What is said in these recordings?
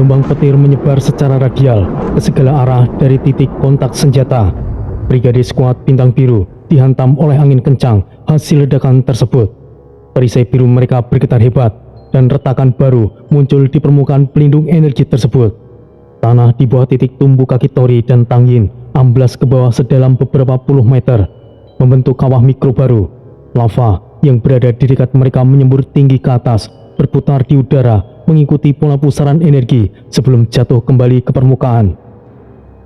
Gelombang petir menyebar secara radial ke segala arah dari titik kontak senjata. Brigade Skuad Bintang Biru dihantam oleh angin kencang hasil ledakan tersebut. Perisai biru mereka bergetar hebat dan retakan baru muncul di permukaan pelindung energi tersebut. Tanah di bawah titik tumbuh kaki Tori dan Tang Yin amblas ke bawah sedalam beberapa puluh meter, membentuk kawah mikro baru. Lava yang berada di dekat mereka menyembur tinggi ke atas, berputar di udara mengikuti pola pusaran energi sebelum jatuh kembali ke permukaan.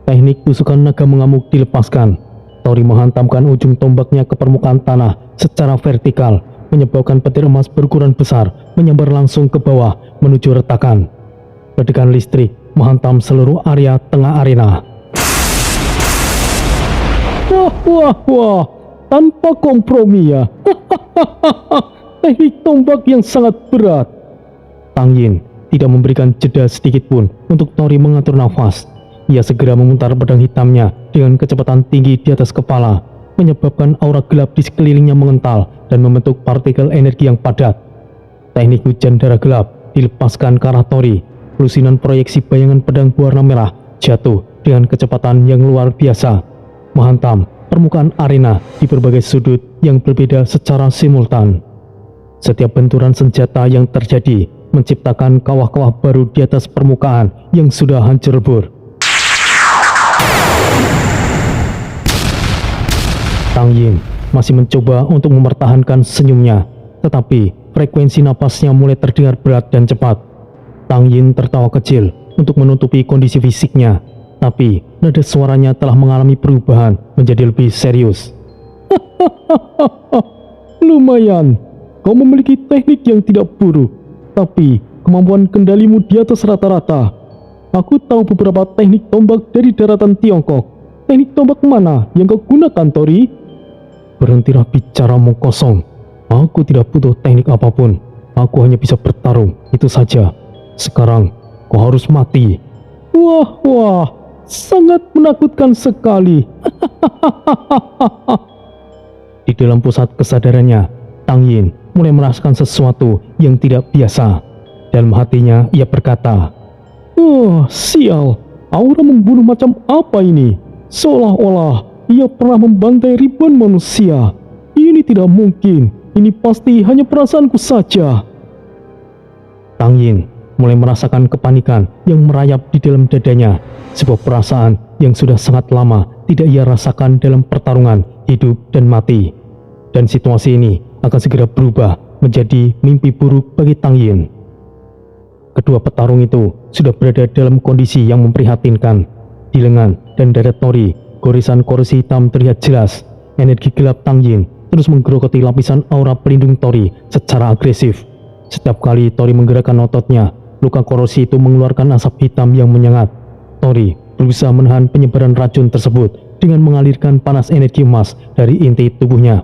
Teknik tusukan naga mengamuk dilepaskan. Tori menghantamkan ujung tombaknya ke permukaan tanah secara vertikal, menyebabkan petir emas berukuran besar menyambar langsung ke bawah menuju retakan. Ledakan listrik menghantam seluruh area tengah arena. Wah, tanpa kompromi ya. Teknik tombak yang sangat berat. Tang Yin tidak memberikan jeda sedikit pun untuk Tori mengatur nafas. Ia segera memutar pedang hitamnya dengan kecepatan tinggi di atas kepala, menyebabkan aura gelap di sekelilingnya mengental dan membentuk partikel energi yang padat. Teknik hujan darah gelap dilepaskan ke arah Tori. Lusinan proyeksi bayangan pedang berwarna merah jatuh dengan kecepatan yang luar biasa, menghantam permukaan arena di berbagai sudut yang berbeda secara simultan. Setiap benturan senjata yang terjadi menciptakan kawah-kawah baru di atas permukaan yang sudah hancur lebur. Tang Yin masih mencoba untuk mempertahankan senyumnya, tetapi frekuensi napasnya mulai terdengar berat dan cepat. Tang Yin tertawa kecil untuk menutupi kondisi fisiknya, tapi nada suaranya telah mengalami perubahan menjadi lebih serius. Lumayan, kau memiliki teknik yang tidak buruk, tapi kemampuan kendalimu di atas rata-rata. Aku tahu beberapa teknik tombak dari daratan Tiongkok. Teknik tombak mana yang kau gunakan, Tori? Berhentilah bicara omong kosong. Aku tidak butuh teknik apapun. Aku hanya bisa bertarung, itu saja. Sekarang kau harus mati. Wah, sangat menakutkan sekali. Di dalam pusat kesadarannya, Tang Yin mulai merasakan sesuatu yang tidak biasa. Dalam hatinya ia berkata, sial, aura membunuh macam apa ini? Seolah-olah ia pernah membantai ribuan manusia. Ini tidak mungkin, ini pasti hanya perasaanku saja. Tang Yin mulai merasakan kepanikan yang merayap di dalam dadanya, sebuah perasaan yang sudah sangat lama tidak ia rasakan dalam pertarungan hidup dan mati. Dan situasi ini akan segera berubah menjadi mimpi buruk bagi Tang Yin. Kedua petarung itu sudah berada dalam kondisi yang memprihatinkan. Di lengan dan dada Tori, goresan koresi hitam terlihat jelas. Energi gelap Tang Yin terus menggerogoti lapisan aura pelindung Tori secara agresif. Setiap kali Tori menggerakkan ototnya, luka korosi itu mengeluarkan asap hitam yang menyengat. Tori berusaha menahan penyebaran racun tersebut dengan mengalirkan panas energi emas dari inti tubuhnya.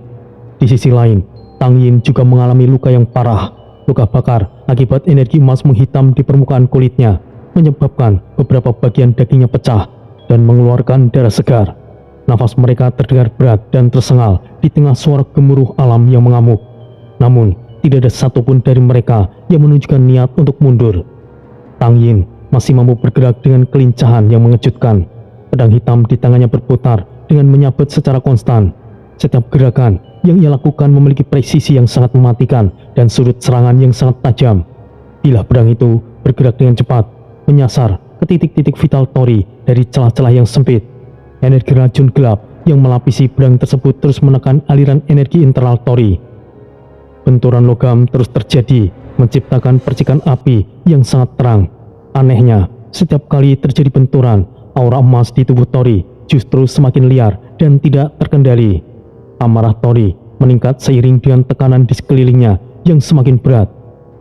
Di sisi lain, Tang Yin juga mengalami luka yang parah. Luka bakar akibat energi emas menghitam di permukaan kulitnya, menyebabkan beberapa bagian dagingnya pecah dan mengeluarkan darah segar. Nafas mereka terdengar berat dan tersengal di tengah suara gemuruh alam yang mengamuk. Namun, tidak ada satupun dari mereka yang menunjukkan niat untuk mundur. Tang Yin masih mampu bergerak dengan kelincahan yang mengejutkan. Pedang hitam di tangannya berputar dengan menyabet secara konstan. Setiap gerakan yang ia lakukan memiliki presisi yang sangat mematikan dan sudut serangan yang sangat tajam. Bilah pedang itu bergerak dengan cepat, menyasar ke titik-titik vital Tori dari celah-celah yang sempit. Energi racun gelap yang melapisi pedang tersebut terus menekan aliran energi internal Tori. Benturan logam terus terjadi, menciptakan percikan api yang sangat terang. Anehnya, setiap kali terjadi benturan, aura emas di tubuh Tori justru semakin liar dan tidak terkendali. Amarah Tori meningkat seiring dengan tekanan di sekelilingnya yang semakin berat.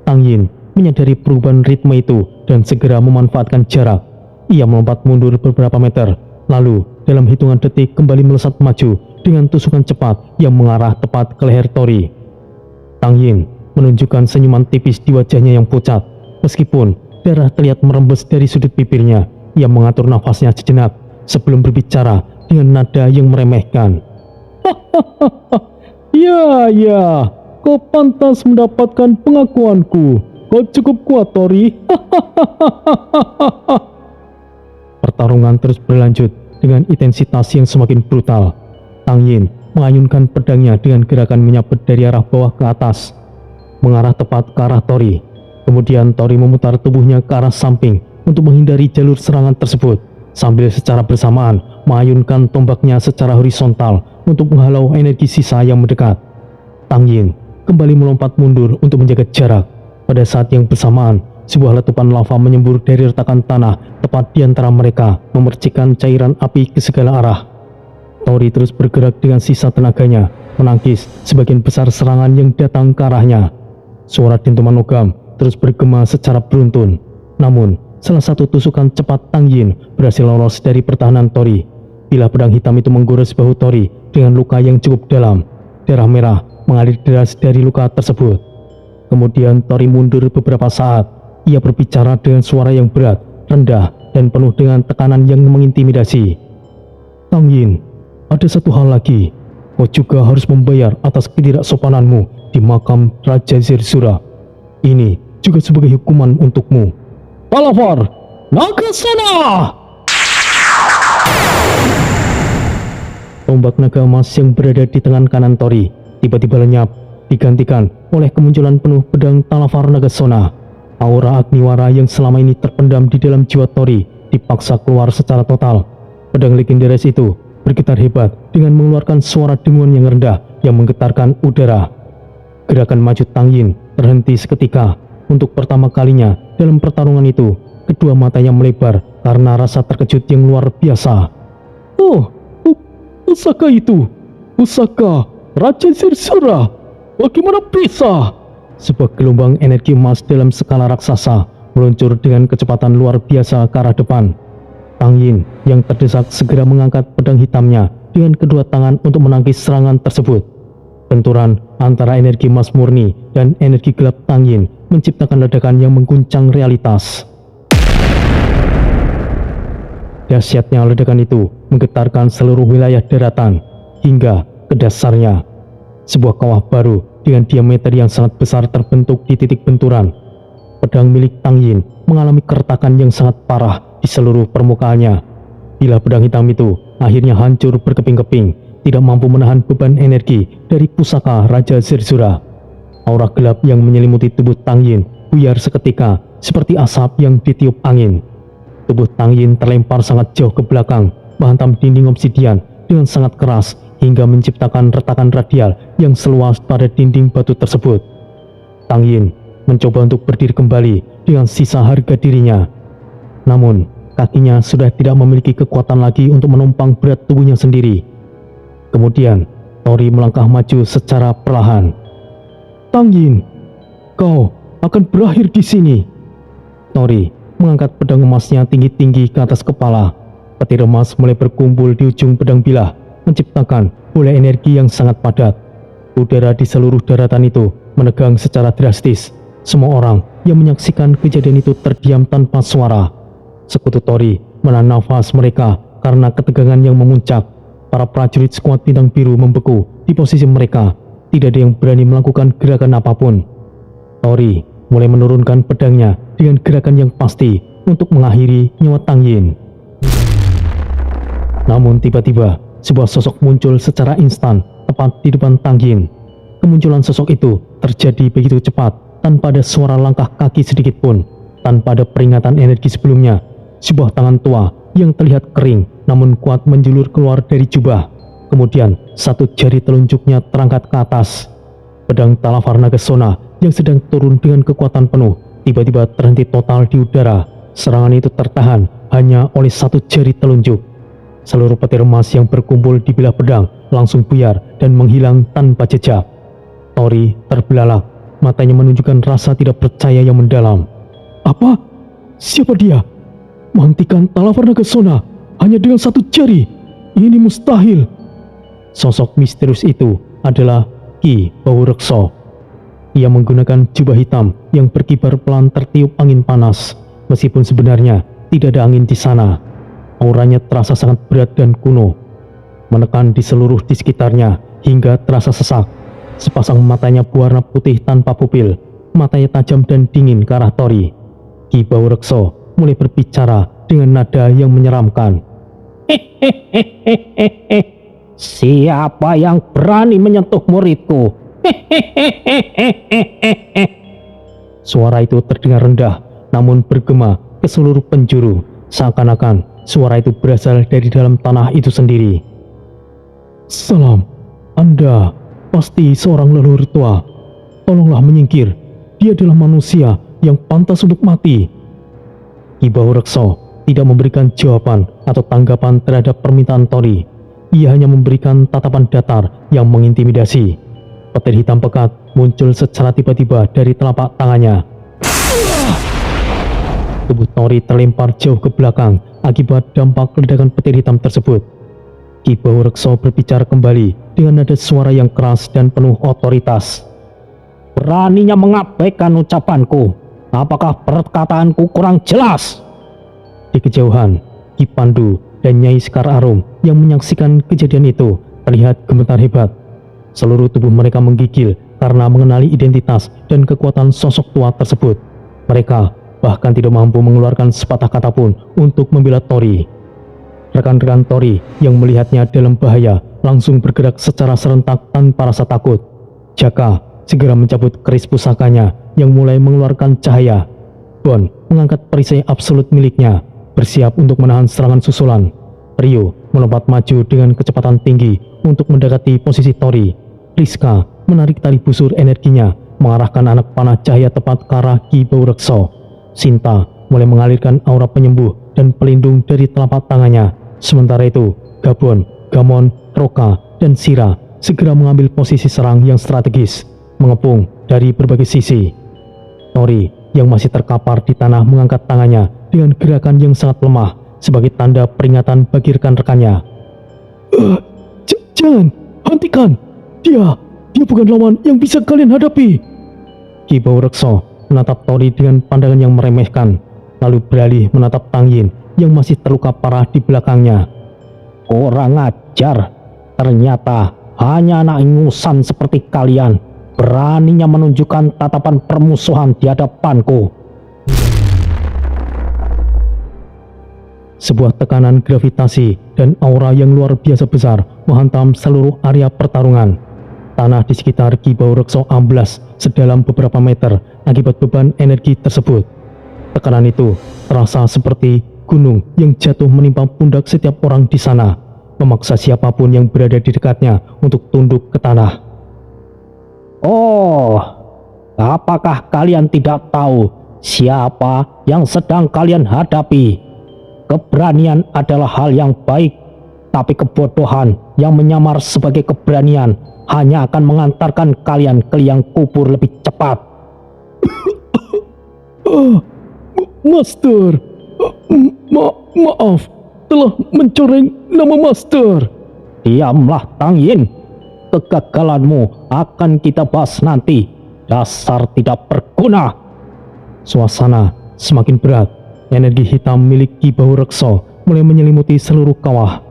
Tang Yin menyadari perubahan ritme itu dan segera memanfaatkan jarak. Ia melompat mundur beberapa meter, lalu dalam hitungan detik kembali melesat maju dengan tusukan cepat yang mengarah tepat ke leher Tori. Tang Yin menunjukkan senyuman tipis di wajahnya yang pucat. Meskipun darah terlihat merembes dari sudut bibirnya, ia mengatur nafasnya sejenak sebelum berbicara dengan nada yang meremehkan. Ya, kau pantas mendapatkan pengakuanku. kau cukup kuat, Tori. Pertarungan terus berlanjut dengan intensitas yang semakin brutal. Tang Yin mengayunkan pedangnya dengan gerakan menyabet dari arah bawah ke atas, mengarah tepat ke arah Tori. Kemudian Tori memutar tubuhnya ke arah samping untuk menghindari jalur serangan tersebut, sambil secara bersamaan mengayunkan tombaknya secara horizontal untuk menghalau energi sisa yang mendekat. Tang Yin kembali melompat mundur untuk menjaga jarak. Pada saat yang bersamaan, sebuah letupan lava menyembur dari retakan tanah tepat di antara mereka, memercikkan cairan api ke segala arah. Tori terus bergerak dengan sisa tenaganya, menangkis sebagian besar serangan yang datang ke arahnya. Suara dentuman logam terus bergema secara beruntun. Namun, salah satu tusukan cepat Tang Yin berhasil lolos dari pertahanan Tori. Bilah pedang hitam itu menggores bahu Tori dengan luka yang cukup dalam. Darah merah mengalir deras dari luka tersebut. Kemudian Tori mundur beberapa saat. Ia berbicara dengan suara yang berat, rendah, dan penuh dengan tekanan yang mengintimidasi. Tang Yin, ada satu hal lagi. Kau juga harus membayar atas ketidaksopananmu di makam Raja Zerzura. Ini juga sebagai hukuman untukmu. Talafar, naga sana! Tombak naga emas yang berada di tangan kanan Tori tiba-tiba lenyap, digantikan oleh kemunculan penuh pedang Talafar Nagasona. Aura Agniwara yang selama ini terpendam di dalam jiwa Tori dipaksa keluar secara total. Pedang legendaris itu bergetar hebat dengan mengeluarkan suara dengungan yang rendah yang menggetarkan udara. Gerakan maju Tang Yin terhenti seketika. Untuk pertama kalinya dalam pertarungan itu, kedua matanya melebar karena rasa terkejut yang luar biasa. Oh, pusaka itu, pusaka Raja Zerzura, bagaimana bisa? Sebuah gelombang energi emas dalam skala raksasa meluncur dengan kecepatan luar biasa ke arah depan. Tang Yin yang terdesak segera mengangkat pedang hitamnya dengan kedua tangan untuk menangkis serangan tersebut. Benturan antara energi emas murni dan energi gelap Tang Yin menciptakan ledakan yang mengguncang realitas. Dahsyatnya ledakan itu menggetarkan seluruh wilayah daratan hingga ke dasarnya. Sebuah kawah baru dengan diameter yang sangat besar terbentuk di titik benturan. Pedang milik Tang Yin mengalami keretakan yang sangat parah di seluruh permukaannya. Bila pedang hitam itu akhirnya hancur berkeping-keping, tidak mampu menahan beban energi dari pusaka Raja Zerzura. Aura gelap yang menyelimuti tubuh Tang Yin buyar seketika seperti asap yang ditiup angin. Tubuh Tang Yin terlempar sangat jauh ke belakang, menghantam dinding obsidian dengan sangat keras hingga menciptakan retakan radial yang seluas pada dinding batu tersebut. Tang Yin mencoba untuk berdiri kembali dengan sisa harga dirinya. Namun, kakinya sudah tidak memiliki kekuatan lagi untuk menumpang berat tubuhnya sendiri. Kemudian, Tori melangkah maju secara perlahan. Tang Yin, kau akan berakhir di sini. Tori mengangkat pedang emasnya tinggi-tinggi ke atas kepala. Petir emas mulai berkumpul di ujung pedang bilah, menciptakan bola energi yang sangat padat. Udara di seluruh daratan itu menegang secara drastis. Semua orang yang menyaksikan kejadian itu terdiam tanpa suara. Sekutu Tori menahan nafas mereka karena ketegangan yang memuncak. Para prajurit skuad bintang biru membeku di posisi mereka. Tidak ada yang berani melakukan gerakan apapun. Tori mulai menurunkan pedangnya dengan gerakan yang pasti untuk mengakhiri nyawa Tang Yin. Namun tiba-tiba sebuah sosok muncul secara instan tepat di depan Tang Yin. Kemunculan sosok itu terjadi begitu cepat tanpa ada suara langkah kaki sedikit pun, tanpa ada peringatan energi sebelumnya. Sebuah tangan tua yang terlihat kering namun kuat menjulur keluar dari jubah. Kemudian satu jari telunjuknya terangkat ke atas. Pedang Talafar Nagasona yang sedang turun dengan kekuatan penuh tiba-tiba terhenti total di udara. Serangan itu tertahan hanya oleh satu jari telunjuk. Seluruh petir emas yang berkumpul di bilah pedang langsung buyar dan menghilang tanpa jejak. Tori terbelalak, matanya menunjukkan rasa tidak percaya yang mendalam. Apa? Siapa dia? Menghentikan Talafar Nagasona hanya dengan satu jari? Ini mustahil. Sosok misterius itu adalah Ki Baurekso. Ia menggunakan jubah hitam yang berkibar pelan tertiup angin panas. Meskipun sebenarnya tidak ada angin di sana, auranya terasa sangat berat dan kuno, menekan di seluruh di sekitarnya hingga terasa sesak. Sepasang matanya berwarna putih tanpa pupil, matanya tajam dan dingin ke arah Tori. Ki Baurekso mulai berbicara dengan nada yang menyeramkan. Siapa yang berani menyentuh muridku? Suara itu terdengar rendah namun bergema ke seluruh penjuru, seakan-akan suara itu berasal dari dalam tanah itu sendiri. Salam, Anda pasti seorang leluhur tua. Tolonglah menyingkir. Dia adalah manusia yang pantas untuk mati. Ki Baurekso tidak memberikan jawaban atau tanggapan terhadap permintaan Tori. Ia hanya memberikan tatapan datar yang mengintimidasi. Petir hitam pekat muncul secara tiba-tiba dari telapak tangannya. Tubuh Tori terlempar jauh ke belakang akibat dampak ledakan petir hitam tersebut. Ki Baurekso berbicara kembali dengan nada suara yang keras dan penuh otoritas. Beraninya mengabaikan ucapanku. Apakah perkataanku kurang jelas? Di kejauhan, Ki Pandu dan Nyai Sekar Arum yang menyaksikan kejadian itu terlihat gemetar hebat. Seluruh tubuh mereka menggigil karena mengenali identitas dan kekuatan sosok tua tersebut. Mereka bahkan tidak mampu mengeluarkan sepatah kata pun untuk membela Tori. Rekan-rekan Tori yang melihatnya dalam bahaya langsung bergerak secara serentak tanpa rasa takut. Jaka segera mencabut keris pusakanya yang mulai mengeluarkan cahaya. Bon mengangkat perisai absolut miliknya, bersiap untuk menahan serangan susulan. Rio melompat maju dengan kecepatan tinggi untuk mendekati posisi Tori. Rizka menarik tali busur energinya, mengarahkan anak panah cahaya tepat ke arah Ki Baurekso. Sinta mulai mengalirkan aura penyembuh dan pelindung dari telapak tangannya. Sementara itu, Gabon, Gamon, Roka, dan Sira segera mengambil posisi serang yang strategis, mengepung dari berbagai sisi. Tori yang masih terkapar di tanah mengangkat tangannya dengan gerakan yang sangat lemah sebagai tanda peringatan bagi rekan-rekannya. Jangan, hentikan! Dia bukan lawan yang bisa kalian hadapi. Ki Baurekso menatap Tori dengan pandangan yang meremehkan, lalu beralih menatap Tang Yin yang masih terluka parah di belakangnya. Kurang ajar, ternyata hanya anak ingusan seperti kalian beraninya menunjukkan tatapan permusuhan di hadapanku. Sebuah tekanan gravitasi dan aura yang luar biasa besar menghantam seluruh area pertarungan. Tanah di sekitar Ki Baurekso amblas sedalam beberapa meter akibat beban energi tersebut. Tekanan itu terasa seperti gunung yang jatuh menimpa pundak setiap orang di sana, memaksa siapapun yang berada di dekatnya untuk tunduk ke tanah. Oh, apakah kalian tidak tahu siapa yang sedang kalian hadapi? Keberanian adalah hal yang baik, tapi kebodohan yang menyamar sebagai keberanian hanya akan mengantarkan kalian ke liang kubur lebih cepat. Master, maaf, telah mencoreng nama Master. Diamlah Tang Yin, kegagalanmu akan kita bahas nanti. Dasar tidak berguna. Suasana semakin berat. Energi hitam milik Ki Baurekso mulai menyelimuti seluruh kawah,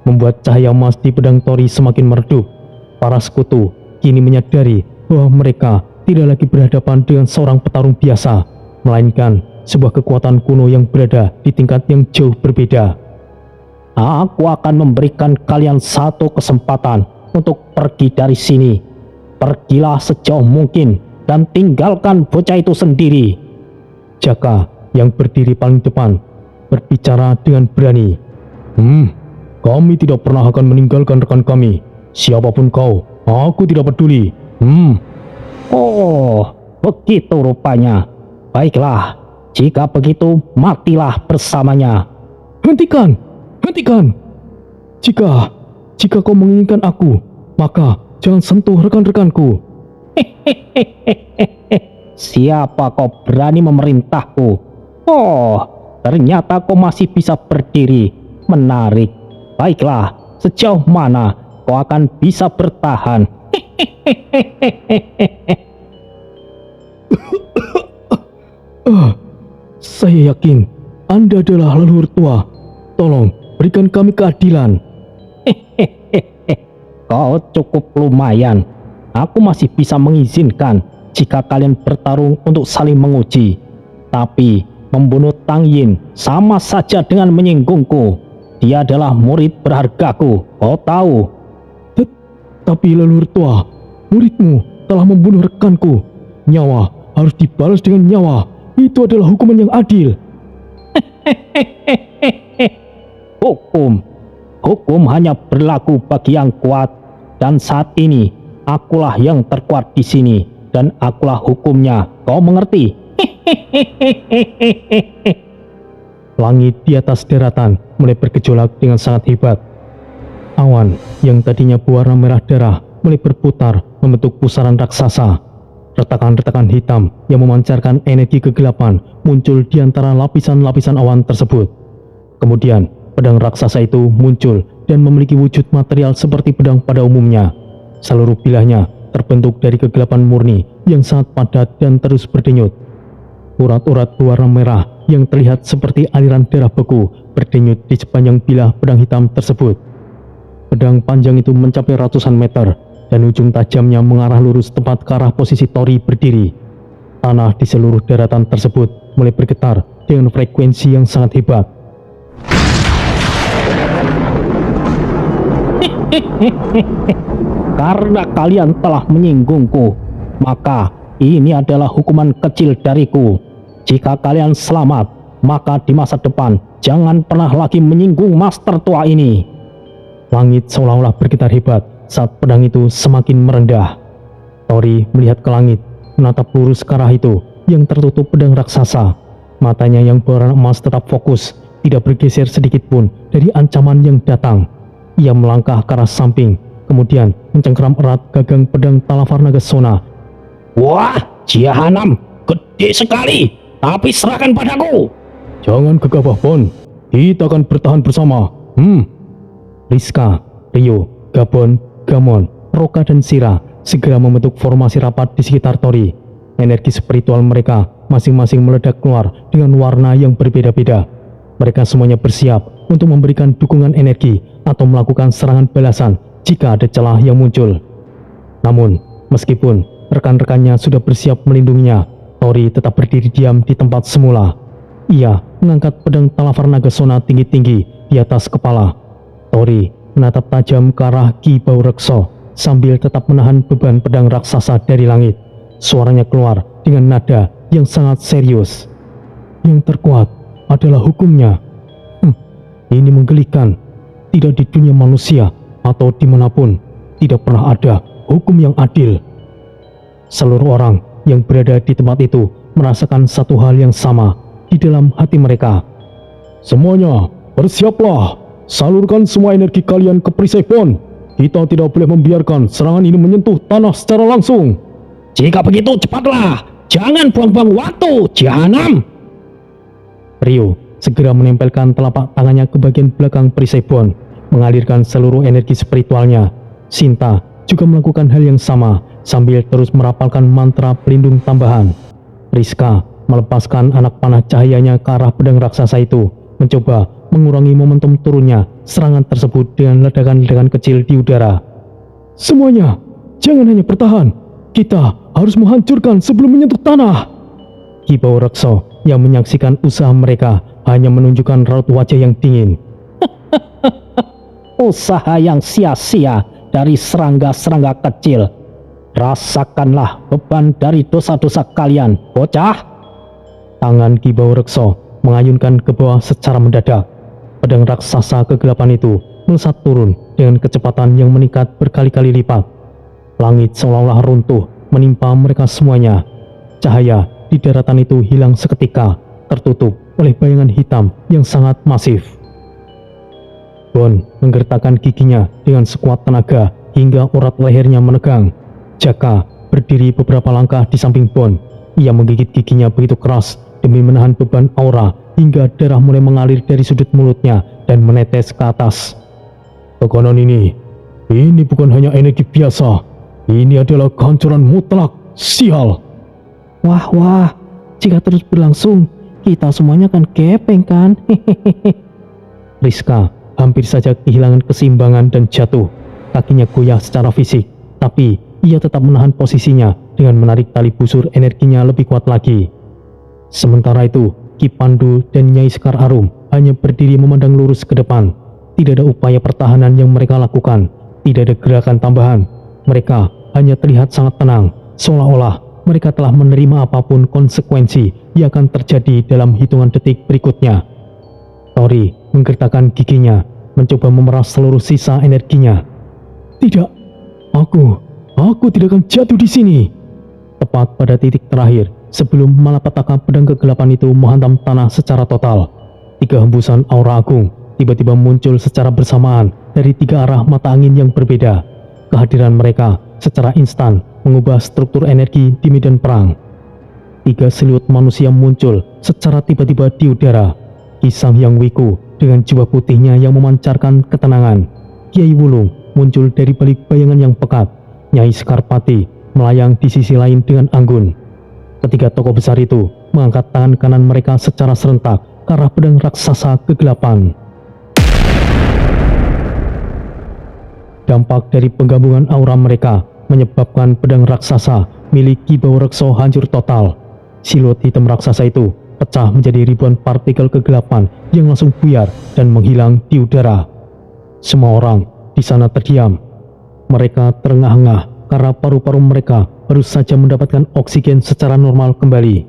membuat cahaya emas di pedang Tori semakin meredup. Para sekutu kini menyadari bahwa mereka tidak lagi berhadapan dengan seorang petarung biasa, melainkan sebuah kekuatan kuno yang berada di tingkat yang jauh berbeda. Aku akan memberikan kalian satu kesempatan untuk pergi dari sini. Pergilah sejauh mungkin dan tinggalkan bocah itu sendiri. Jaka yang berdiri paling depan berbicara dengan berani. Kami tidak pernah akan meninggalkan rekan kami. Siapapun kau, aku tidak peduli. Oh, begitu rupanya. Baiklah, jika begitu matilah bersamanya. Hentikan! Jika kau menginginkan aku, maka jangan sentuh rekan-rekanku. Siapa kau berani memerintahku? Oh, ternyata kau masih bisa berdiri. Menarik. Baiklah, sejauh mana kau akan bisa bertahan? Saya yakin Anda adalah leluhur tua. Tolong berikan kami keadilan. Kau cukup lumayan. Aku masih bisa mengizinkan jika kalian bertarung untuk saling menguji. Tapi membunuh Tang Yin sama saja dengan menyinggungku. Dia adalah murid berhargaku, kau tahu. Tapi leluhur tua, muridmu telah membunuh rekanku. Nyawa harus dibalas dengan nyawa. Itu adalah hukuman yang adil. Hukum hanya berlaku bagi yang kuat. Dan saat ini, akulah yang terkuat di sini. Dan akulah hukumnya, kau mengerti? Langit di atas daratan mulai bergejolak dengan sangat hebat. Awan yang tadinya berwarna merah darah mulai berputar membentuk pusaran raksasa. Retakan-retakan hitam yang memancarkan energi kegelapan muncul di antara lapisan-lapisan awan tersebut. Kemudian pedang raksasa itu muncul dan memiliki wujud material seperti pedang pada umumnya. Seluruh bilahnya terbentuk dari kegelapan murni yang sangat padat dan terus berdenyut. Urat-urat berwarna merah yang terlihat seperti aliran darah beku berdenyut di sepanjang bilah pedang hitam tersebut. Pedang panjang itu mencapai ratusan meter dan ujung tajamnya mengarah lurus tepat ke arah posisi Tori berdiri. Tanah di seluruh daratan tersebut mulai bergetar dengan frekuensi yang sangat hebat. Karena kalian telah menyinggungku, maka ini adalah hukuman kecil dariku. Jika kalian selamat, maka di masa depan jangan pernah lagi menyinggung master tua ini. Langit seolah-olah bergetar hebat saat pedang itu semakin merendah. Tori melihat ke langit, menatap lurus ke arah itu yang tertutup pedang raksasa. Matanya yang berwarna emas tetap fokus, tidak bergeser sedikit pun dari ancaman yang datang. Ia melangkah ke arah samping, kemudian mencengkeram erat gagang pedang Talafar Nagasona. Wah, Jahanam, gede sekali, tapi serahkan padaku. Jangan gegabah, Bon. Kita akan bertahan bersama. Rizka, Rio, Gabon, Gamon, Roka dan Sira segera membentuk formasi rapat di sekitar Tori. Energi spiritual mereka masing-masing meledak keluar dengan warna yang berbeda-beda. Mereka semuanya bersiap untuk memberikan dukungan energi atau melakukan serangan balasan jika ada celah yang muncul. Namun, meskipun rekan-rekannya sudah bersiap melindunginya, Tori tetap berdiri diam di tempat semula. Ia mengangkat pedang Talafar Nagasona tinggi-tinggi di atas kepala. Tori menatap tajam ke arah Ki Bau Rekso sambil tetap menahan beban pedang raksasa dari langit. Suaranya keluar dengan nada yang sangat serius. Yang terkuat adalah hukumnya. Ini menggelikan. Tidak di dunia manusia atau dimanapun, tidak pernah ada hukum yang adil. Seluruh orang yang berada di tempat itu merasakan satu hal yang sama di dalam hati mereka. Semuanya, bersiaplah. Salurkan semua energi kalian ke perisai Bon. Kita tidak boleh membiarkan serangan ini menyentuh tanah secara langsung. Jika begitu, cepatlah. Jangan buang-buang waktu, Jahanam. Rio segera menempelkan telapak tangannya ke bagian belakang perisai Bon, mengalirkan seluruh energi spiritualnya. Sinta juga melakukan hal yang sama sambil terus merapalkan mantra pelindung tambahan. Rizka melepaskan anak panah cahayanya ke arah pedang raksasa itu, mencoba mengurangi momentum turunnya serangan tersebut dengan ledakan-ledakan kecil di udara. Semuanya, jangan hanya bertahan. Kita harus menghancurkan sebelum menyentuh tanah. Ki Bau Rekso yang menyaksikan usaha mereka hanya menunjukkan raut wajah yang dingin. Usaha yang sia-sia dari serangga-serangga kecil. Rasakanlah beban dari dosa-dosa kalian, bocah. Tangan Ki Bau Rekso mengayunkan ke bawah secara mendadak. Pedang raksasa kegelapan itu melesat turun dengan kecepatan yang meningkat berkali-kali lipat. Langit seolah-olah runtuh menimpa mereka semuanya. Cahaya di daratan itu hilang seketika, tertutup oleh bayangan hitam yang sangat masif. Bon menggertakkan giginya dengan sekuat tenaga hingga urat lehernya menegang. Jaka berdiri beberapa langkah di samping Bon. Ia menggigit giginya begitu keras demi menahan beban aura hingga darah mulai mengalir dari sudut mulutnya dan menetes ke atas. Tekanan ini bukan hanya energi biasa. Ini adalah kehancuran mutlak. Sial. Wah, jika terus berlangsung, kita semuanya akan gepeng kan? Rizka hampir saja kehilangan keseimbangan dan jatuh. Kakinya goyah secara fisik, tapi ia tetap menahan posisinya dengan menarik tali busur energinya lebih kuat lagi. Sementara itu, Ki Pandu dan Nyai Sekar Arum hanya berdiri memandang lurus ke depan. Tidak ada upaya pertahanan yang mereka lakukan, tidak ada gerakan tambahan. Mereka hanya terlihat sangat tenang, seolah-olah mereka telah menerima apapun konsekuensi yang akan terjadi dalam hitungan detik berikutnya. Tori menggertakkan giginya, mencoba memeras seluruh sisa energinya. Tidak, aku tidak akan jatuh di sini. Tepat pada titik terakhir, sebelum malapetaka pedang kegelapan itu menghantam tanah secara total, 3 hembusan aura agung tiba-tiba muncul secara bersamaan dari 3 arah mata angin yang berbeda. Kehadiran mereka secara instan mengubah struktur energi di medan perang. 3 siluet manusia muncul secara tiba-tiba di udara. Ki Sang Hyang Wiku dengan jubah putihnya yang memancarkan ketenangan. Kiai Wulung muncul dari balik bayangan yang pekat. Nyai Sekarpati melayang di sisi lain dengan anggun. Ketiga tokoh besar itu mengangkat tangan kanan mereka secara serentak ke arah pedang raksasa kegelapan. Dampak dari penggabungan aura mereka menyebabkan pedang raksasa milik Ki Baurekso hancur total. Siluet hitam raksasa itu pecah menjadi ribuan partikel kegelapan yang langsung buyar dan menghilang di udara. Semua orang di sana terdiam. Mereka terengah-engah karena paru-paru mereka baru saja mendapatkan oksigen secara normal kembali.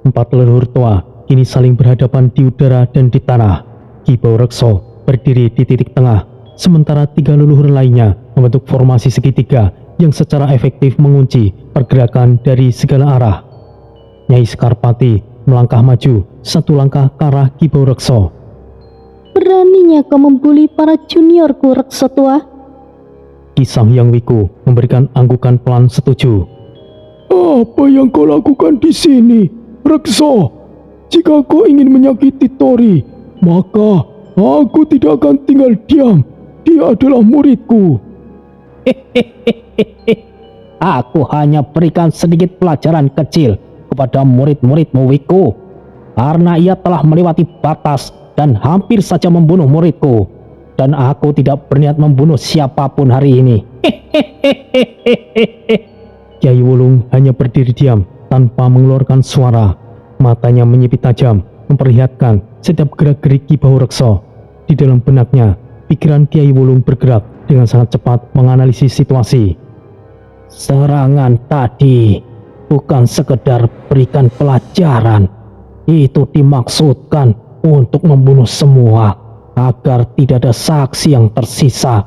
4 leluhur tua kini saling berhadapan di udara dan di tanah. Ki Baurekso berdiri di titik tengah, sementara 3 leluhur lainnya membentuk formasi segitiga yang secara efektif mengunci pergerakan dari segala arah. Nyai Sekarpati melangkah maju 1 langkah ke arah Ki Baurekso. Beraninya kau membuli para juniorku, Rekso tua? Ki Sang Hyang Wiku memberikan anggukan pelan setuju. Apa yang kau lakukan di sini, Rekso? Jika kau ingin menyakiti Tori, maka aku tidak akan tinggal diam. Dia adalah muridku. Aku hanya berikan sedikit pelajaran kecil kepada murid-muridmu, Wiku, karena ia telah melewati batas dan hampir saja membunuh muridku. Dan aku tidak berniat membunuh siapapun hari ini. Kiai Wulung hanya berdiri diam tanpa mengeluarkan suara. Matanya menyipit tajam, memperlihatkan setiap gerak-gerik Ki Baurekso. Di dalam benaknya, pikiran Kiai Wulung bergerak dengan sangat cepat menganalisis situasi. Serangan tadi bukan sekedar berikan pelajaran. Itu dimaksudkan untuk membunuh semua agar tidak ada saksi yang tersisa.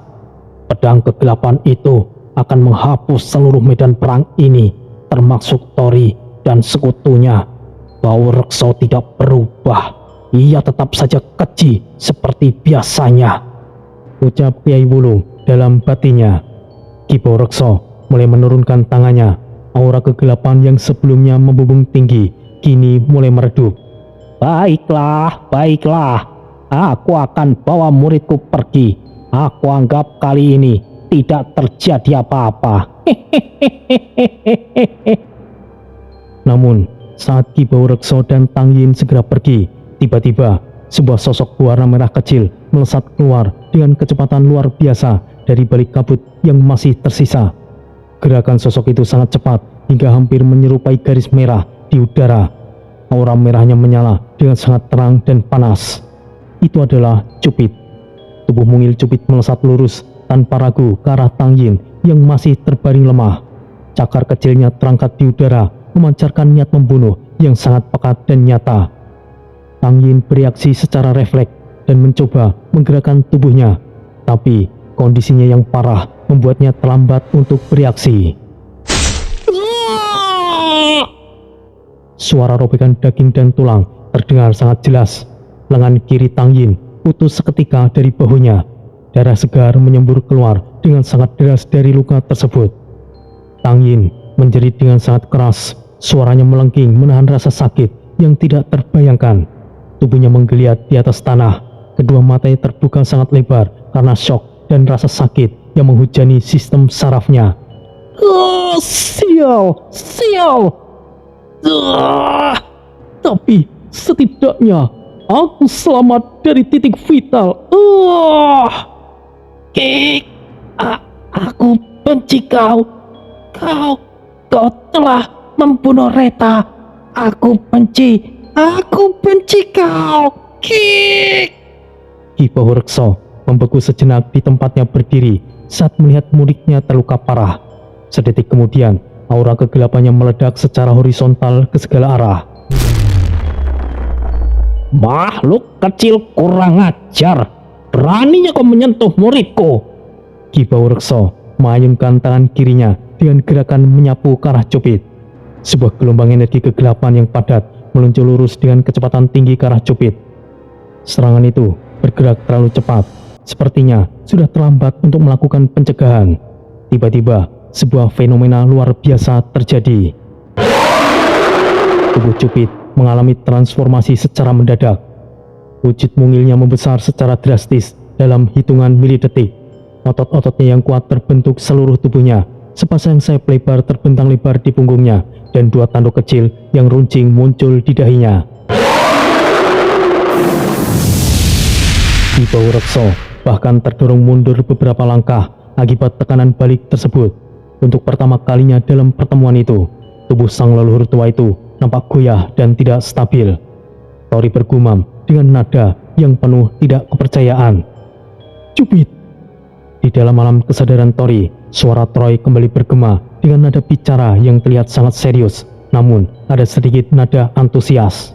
Pedang kegelapan itu akan menghapus seluruh medan perang ini, termasuk Tori dan sekutunya. Baurekso tidak berubah. Ia tetap saja keji seperti biasanya, ucap Kiai Wulung dalam batinnya. Ki Baurekso mulai menurunkan tangannya. Aura kegelapan yang sebelumnya membumbung tinggi kini mulai meredup. Baiklah. Aku akan bawa muridku pergi. Aku anggap kali ini tidak terjadi apa-apa. Namun, saat Ki Baurekso dan Tang Yin segera pergi, tiba-tiba sebuah sosok berwarna merah kecil melesat keluar dengan kecepatan luar biasa dari balik kabut yang masih tersisa. Gerakan sosok itu sangat cepat hingga hampir menyerupai garis merah di udara. Aura merahnya menyala dengan sangat terang dan panas. Itu adalah Cupit. Tubuh mungil Cupit melesat lurus tanpa ragu ke arah Tang Yin yang masih terbaring lemah. Cakar kecilnya terangkat di udara, memancarkan niat membunuh yang sangat pekat dan nyata. Tang Yin bereaksi secara refleks dan mencoba menggerakkan tubuhnya, tapi kondisinya yang parah membuatnya terlambat untuk bereaksi. Suara robekan daging dan tulang terdengar sangat jelas. Lengan kiri Tang Yin putus seketika dari bahunya. Darah segar menyembur keluar dengan sangat deras dari luka tersebut. Tang Yin menjerit dengan sangat keras. Suaranya melengking menahan rasa sakit yang tidak terbayangkan. Tubuhnya menggeliat di atas tanah. Kedua matanya terbuka sangat lebar karena syok dan rasa sakit yang menghujani sistem sarafnya. Sial. Tapi setidaknya aku selamat dari titik vital. Aku benci kau. kau telah membunuh Reta. Aku benci kau. Kik. Ki Bahurekso membeku sejenak di tempatnya berdiri saat melihat muridnya terluka parah. Sedetik kemudian, aura kegelapannya meledak secara horizontal ke segala arah. Makhluk kecil kurang ajar, beraninya kau menyentuh muridku. Ki Bahurekso mengayunkan tangan kirinya dengan gerakan menyapu ke arah Cupid. Sebuah gelombang energi kegelapan yang padat meluncur lurus dengan kecepatan tinggi ke arah Cupid. Serangan itu bergerak terlalu cepat, sepertinya sudah terlambat untuk melakukan pencegahan. Tiba-tiba, sebuah fenomena luar biasa terjadi. Tubuh Cupid mengalami transformasi secara mendadak. Wujud mungilnya membesar secara drastis dalam hitungan milidetik. Otot-ototnya yang kuat terbentuk seluruh tubuhnya. Sepasang sayap lebar terbentang lebar di punggungnya, dan dua tanduk kecil yang runcing muncul di dahinya. Ki Bahurekso bahkan terdorong mundur beberapa langkah akibat tekanan balik tersebut. Untuk pertama kalinya dalam pertemuan itu, tubuh sang leluhur tua itu nampak goyah dan tidak stabil. Tori bergumam dengan nada yang penuh tidak kepercayaan. Cupid. Di dalam alam kesadaran Tori, suara Troy kembali bergema dengan nada bicara yang terlihat sangat serius, namun ada sedikit nada antusias.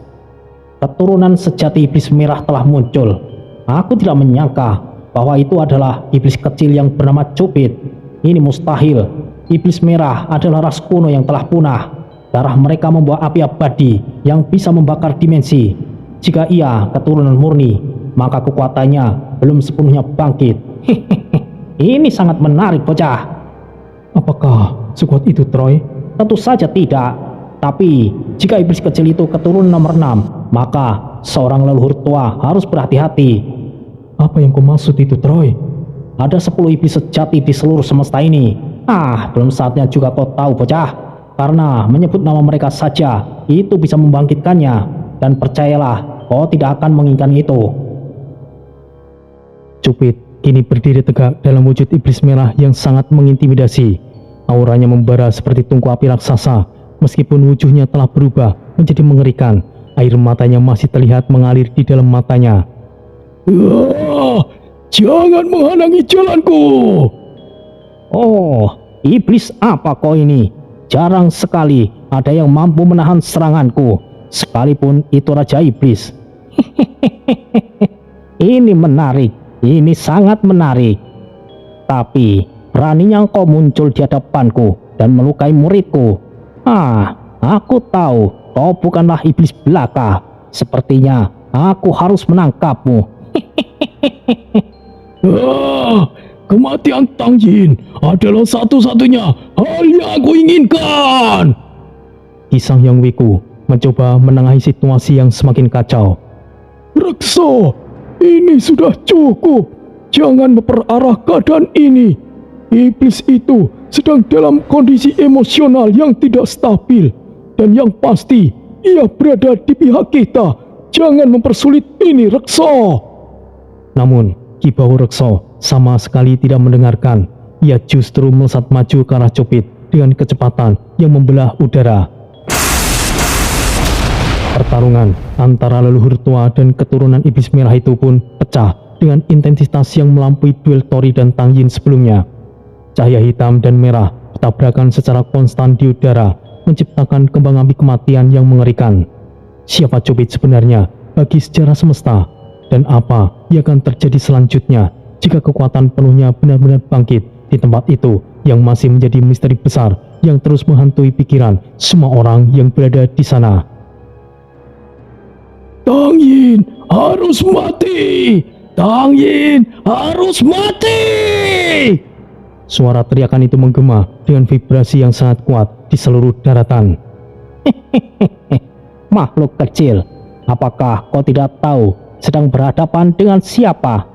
Keturunan sejati iblis merah telah muncul. Aku tidak menyangka bahwa itu adalah iblis kecil yang bernama Cupid. Ini mustahil. Iblis merah adalah ras kuno yang telah punah. Darah mereka membawa api abadi yang bisa membakar dimensi. Jika ia keturunan murni, maka kekuatannya belum sepenuhnya bangkit. Ini sangat menarik, bocah. Apakah sekuat itu, Troy? Tentu saja tidak. Tapi jika iblis kecil itu keturunan nomor 6, maka seorang leluhur tua harus berhati-hati. Apa yang kau maksud itu, Troy? Ada 10 iblis sejati di seluruh semesta ini. Belum saatnya juga kau tahu, bocah. Karena menyebut nama mereka saja itu bisa membangkitkannya. Dan percayalah, kau tidak akan menginginkan itu. Cupid kini berdiri tegak dalam wujud iblis merah yang sangat mengintimidasi. Auranya membara seperti tungku api raksasa. Meskipun wujudnya telah berubah menjadi mengerikan, air matanya masih terlihat mengalir di dalam matanya. Jangan menghalangi jalanku. Oh, iblis apa kau ini? Jarang sekali ada yang mampu menahan seranganku, sekalipun itu Raja Iblis. Ini menarik, ini sangat menarik. Tapi beraninya kau muncul di hadapanku dan melukai muridku. Aku tahu kau bukanlah iblis belaka. Sepertinya aku harus menangkapmu. Kematian Tang Yin adalah satu-satunya hal yang aku inginkan. Ki Sang Hyang Wiku mencoba menengahi situasi yang semakin kacau. Rekso, ini sudah cukup. Jangan memperarah keadaan ini. Iblis itu sedang dalam kondisi emosional yang tidak stabil. Dan yang pasti, ia berada di pihak kita. Jangan mempersulit ini, Rekso. Namun, Ki Bahurekso sama sekali tidak mendengarkan. Ia justru melesat maju ke arah Cupid dengan kecepatan yang membelah udara. Pertarungan antara leluhur tua dan keturunan iblis merah itu pun pecah dengan intensitas yang melampaui duel Tori dan Tang Yin sebelumnya. Cahaya hitam dan merah bertabrakan secara konstan di udara, menciptakan kembang api kematian yang mengerikan. Siapa Cupid sebenarnya bagi sejarah semesta? Dan apa yang akan terjadi selanjutnya jika kekuatan penuhnya benar-benar bangkit di tempat itu yang masih menjadi misteri besar yang terus menghantui pikiran semua orang yang berada di sana? Tang Yin harus mati! Tang Yin harus mati! Suara teriakan itu menggema dengan vibrasi yang sangat kuat di seluruh daratan. Makhluk kecil, apakah kau tidak tahu sedang berhadapan dengan siapa?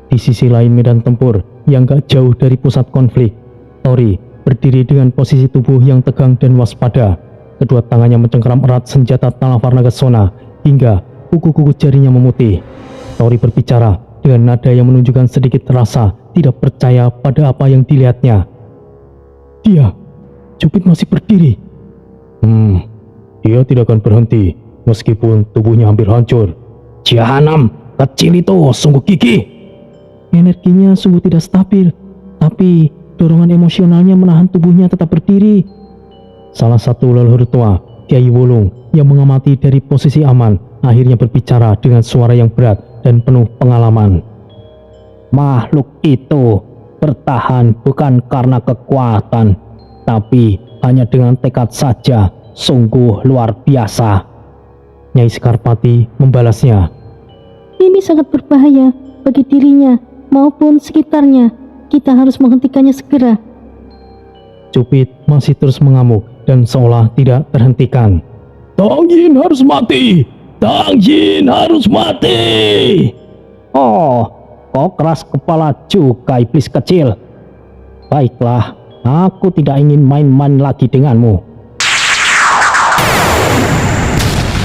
Di sisi lain medan tempur yang gak jauh dari pusat konflik, Tori berdiri dengan posisi tubuh yang tegang dan waspada. Kedua tangannya mencengkeram erat senjata Talavar Nagasona hingga kuku-kuku jarinya memutih. Tori berbicara dengan nada yang menunjukkan sedikit rasa tidak percaya pada apa yang dilihatnya. Dia, Cupid masih berdiri. Dia tidak akan berhenti meskipun tubuhnya hampir hancur. Jahanam, kecil itu sungguh gigih. Energinya sungguh tidak stabil, tapi dorongan emosionalnya menahan tubuhnya tetap berdiri. Salah satu leluhur tua, Kyai Wulung, yang mengamati dari posisi aman, akhirnya berbicara dengan suara yang berat dan penuh pengalaman. Makhluk itu bertahan bukan karena kekuatan, tapi hanya dengan tekad saja, sungguh luar biasa. Nyai Sekarpati membalasnya. Ini sangat berbahaya bagi dirinya maupun sekitarnya. Kita harus menghentikannya segera. Cupid masih terus mengamuk dan seolah tidak terhentikan. Tang Yin harus mati! Tang Yin harus mati! Oh, kau keras kepala juga, iblis kecil. Baiklah, aku tidak ingin main-main lagi denganmu.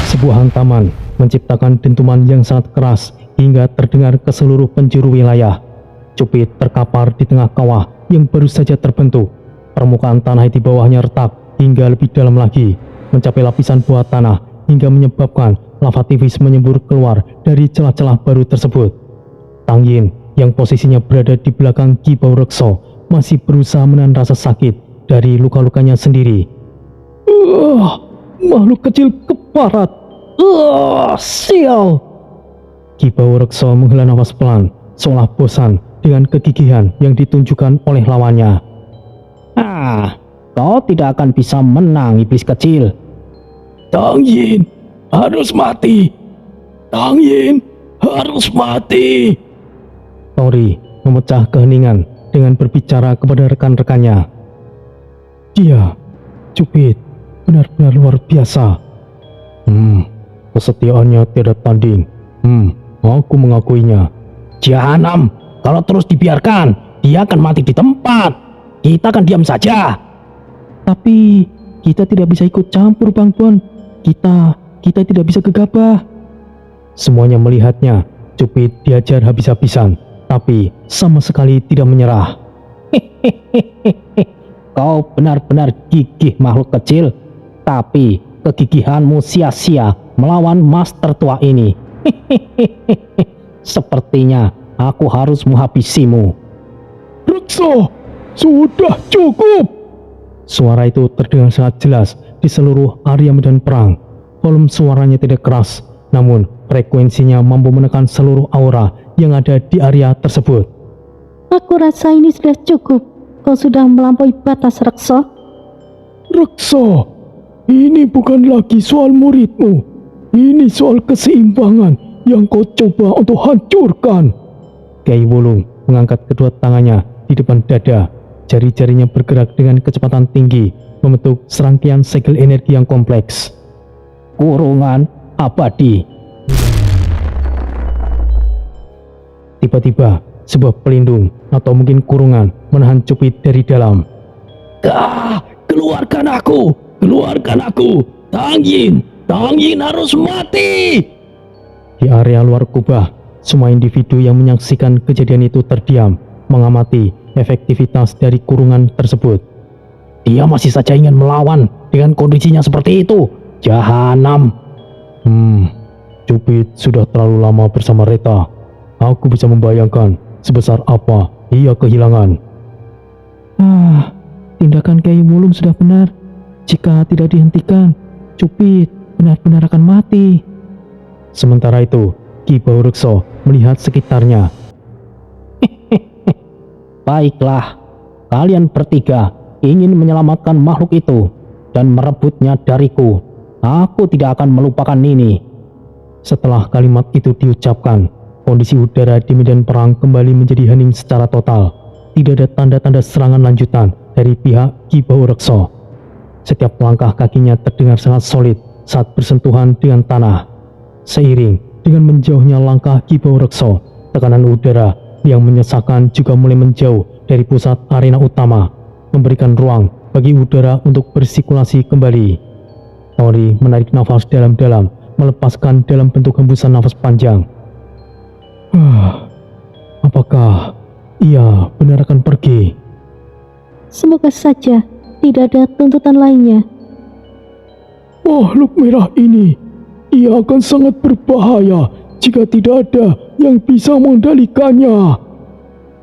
Sebuah hantaman menciptakan dentuman yang sangat keras hingga terdengar ke seluruh penjuru wilayah. Cupid terkapar di tengah kawah yang baru saja terbentuk. Permukaan tanah di bawahnya retak hingga lebih dalam lagi, mencapai lapisan bawah tanah hingga menyebabkan lava tipis menyembur keluar dari celah-celah baru tersebut. Tang Yin yang posisinya berada di belakang Ki Bau Rekso masih berusaha menahan rasa sakit dari luka-lukanya sendiri. Makhluk kecil keparat. Sial! Ki Bau Rekso menghela nafas pelan, seolah bosan dengan kegigihan yang ditunjukkan oleh lawannya. Kau tidak akan bisa menang, iblis kecil. Tang Yin harus mati. Tang Yin harus mati. Tori memecah keheningan dengan berbicara kepada rekan-rekannya. Dia, Cupid, benar-benar luar biasa. Kesetiaannya tiada tanding. Aku mengakuinya. Jahanam, kalau terus dibiarkan, dia akan mati di tempat. Kita akan diam saja. Tapi kita tidak bisa ikut campur, Bang Bon. Kita tidak bisa gegabah. Semuanya melihatnya. Cupid diajar habis-habisan, tapi sama sekali tidak menyerah. Kau benar-benar gigih, makhluk kecil. Tapi kegigihanmu sia-sia melawan master tua ini. Sepertinya aku harus menghabisimu. Rekso, sudah cukup. Suara itu terdengar sangat jelas di seluruh area medan perang. Volume suaranya tidak keras, namun frekuensinya mampu menekan seluruh aura yang ada di area tersebut. Aku rasa ini sudah cukup. Kau sudah melampaui batas, Rekso. Rekso, ini bukan lagi soal muridmu. Ini soal keseimbangan yang kau coba untuk hancurkan. Kyai Wulung mengangkat kedua tangannya di depan dada. Jari-jarinya bergerak dengan kecepatan tinggi, membentuk serangkaian segel energi yang kompleks. Kurungan abadi. Tiba-tiba, sebuah pelindung atau mungkin kurungan menahan Cupid dari dalam. Keluarkan aku! Keluarkan aku! Tang Yin harus mati! Di area luar kubah, semua individu yang menyaksikan kejadian itu terdiam, mengamati efektivitas dari kurungan tersebut. Dia masih saja ingin melawan dengan kondisinya seperti itu. Jahanam. Cupid sudah terlalu lama bersama Reta. Aku bisa membayangkan sebesar apa ia kehilangan. Tindakan Kyai Wulung sudah benar. Jika tidak dihentikan, Cupid benar-benar akan mati. Sementara itu, Ki Bau Rekso melihat sekitarnya. Baiklah, kalian bertiga ingin menyelamatkan makhluk itu dan merebutnya dariku. Aku tidak akan melupakan ini. Setelah kalimat itu diucapkan, kondisi udara di medan perang kembali menjadi hening secara total. Tidak ada tanda-tanda serangan lanjutan dari pihak Ki Bau Rekso. Setiap langkah kakinya terdengar sangat solid saat bersentuhan dengan tanah. Seiring dengan menjauhnya langkah Ki Bau Rekso, tekanan udara yang menyesakan juga mulai menjauh dari pusat arena utama, memberikan ruang bagi udara untuk bersirkulasi kembali. Tori menarik nafas dalam-dalam, melepaskan dalam bentuk hembusan nafas panjang. Apakah ia benar akan pergi? Semoga saja tidak ada tuntutan lainnya. Makhluk merah ini, ia akan sangat berbahaya jika tidak ada yang bisa mengendalikannya.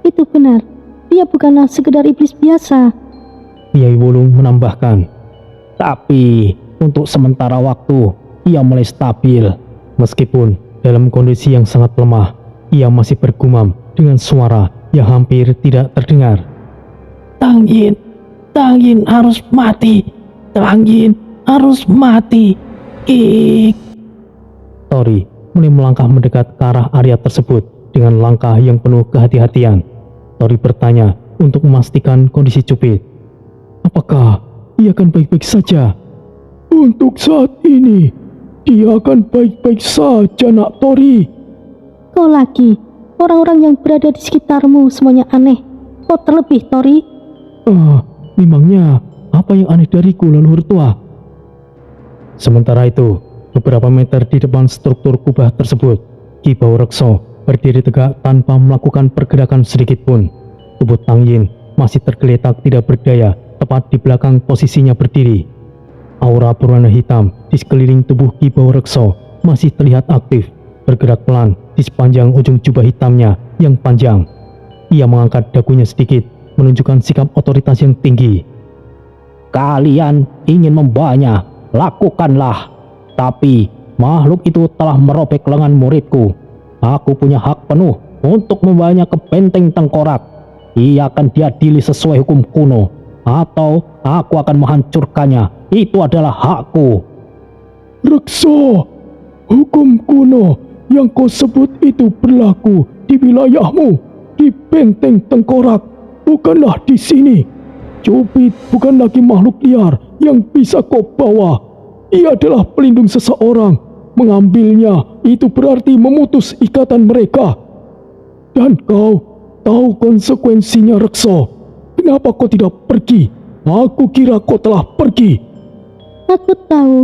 Itu benar, dia bukanlah sekedar iblis biasa. Kiai Wulung menambahkan. Tapi untuk sementara waktu ia mulai stabil. Meskipun dalam kondisi yang sangat lemah, ia masih bergumam dengan suara yang hampir tidak terdengar. Tang Yin harus mati. Tang Yin harus mati. Ik. Tori mulai melangkah mendekat ke arah area tersebut dengan langkah yang penuh kehati-hatian. Tori bertanya untuk memastikan kondisi Cupid. Apakah ia akan baik-baik saja? Untuk saat ini, dia akan baik-baik saja, nak Tori. Kau lagi, orang-orang yang berada di sekitarmu semuanya aneh. Kau terlebih, Tori. Memangnya apa yang aneh dariku, leluhur tua? Sementara itu, beberapa meter di depan struktur kubah tersebut, Ki Bau Rekso berdiri tegak tanpa melakukan pergerakan sedikit pun. Tubuh Tang Yin masih tergeletak tidak berdaya tepat di belakang posisinya berdiri. Aura berwarna hitam di sekeliling tubuh Ki Bau Rekso masih terlihat aktif, bergerak pelan di sepanjang ujung jubah hitamnya yang panjang. Ia mengangkat dagunya sedikit, menunjukkan sikap otoritas yang tinggi. Kalian ingin membawanya, lakukanlah. Tapi makhluk itu telah merobek lengan muridku. Aku punya hak penuh untuk membawanya ke benteng tengkorak. Ia akan diadili sesuai hukum kuno, atau aku akan menghancurkannya. Itu adalah hakku. Rekso, hukum kuno yang kau sebut itu berlaku di wilayahmu, di benteng tengkorak, bukanlah di sini. Cupid bukan lagi makhluk liar yang bisa kau bawa. Ia adalah pelindung seseorang. Mengambilnya itu berarti memutus ikatan mereka. Dan kau tahu konsekuensinya, Rekso. Kenapa kau tidak pergi? Aku kira kau telah pergi. Aku tahu,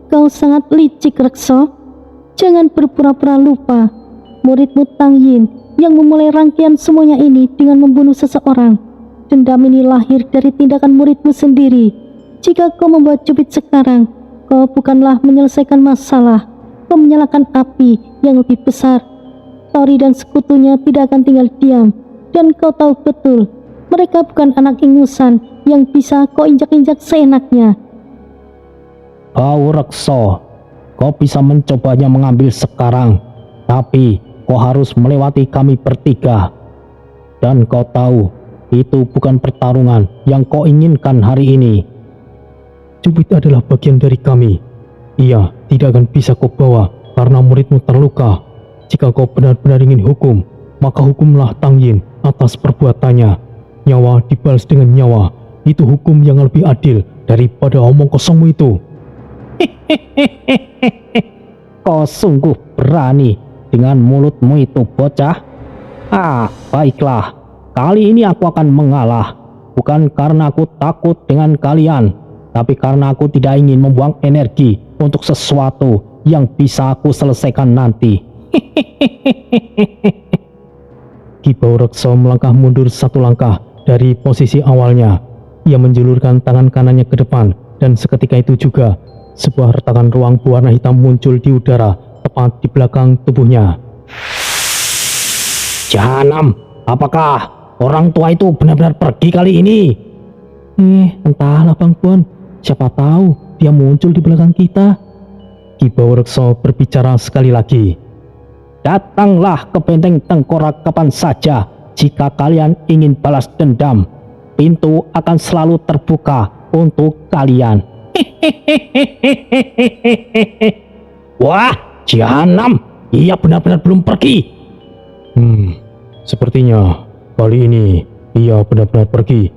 kau sangat licik, Rekso. Jangan berpura-pura lupa. Muridmu Tang Yin yang memulai rangkaian semuanya ini dengan membunuh seseorang. Dendam ini lahir dari tindakan muridmu sendiri. Jika kau membuat Cupid sekarang, kau bukanlah menyelesaikan masalah, kau menyalakan api yang lebih besar. Tori dan sekutunya tidak akan tinggal diam, dan kau tahu betul, mereka bukan anak ingusan yang bisa kau injak-injak seenaknya. Bau Rekso, kau bisa mencobanya mengambil sekarang, tapi kau harus melewati kami bertiga. Dan kau tahu, itu bukan pertarungan yang kau inginkan hari ini. Cupid adalah bagian dari kami. Ia tidak akan bisa kau bawa karena muridmu terluka. Jika kau benar-benar ingin hukum, maka hukumlah Tang Yin atas perbuatannya. Nyawa dibalas dengan nyawa. Itu hukum yang lebih adil daripada omong kosongmu itu. Kau sungguh berani dengan mulutmu itu, bocah. Baiklah. Kali ini aku akan mengalah. Bukan karena aku takut dengan kalian, tapi karena aku tidak ingin membuang energi untuk sesuatu yang bisa aku selesaikan nanti. Ki Bau Rekso melangkah mundur satu langkah dari posisi awalnya. Ia menjulurkan tangan kanannya ke depan, dan seketika itu juga sebuah retakan ruang berwarna hitam muncul di udara tepat di belakang tubuhnya. Jahanam, apakah orang tua itu benar-benar pergi kali ini? Entahlah Bang Puan, siapa tahu dia muncul di belakang kita. Ki Bau Rekso berbicara sekali lagi. Datanglah ke benteng tengkorak kapan saja jika kalian ingin balas dendam. Pintu akan selalu terbuka untuk kalian. Wah, Jahanam, ia benar-benar belum pergi. Sepertinya kali ini ia benar-benar pergi.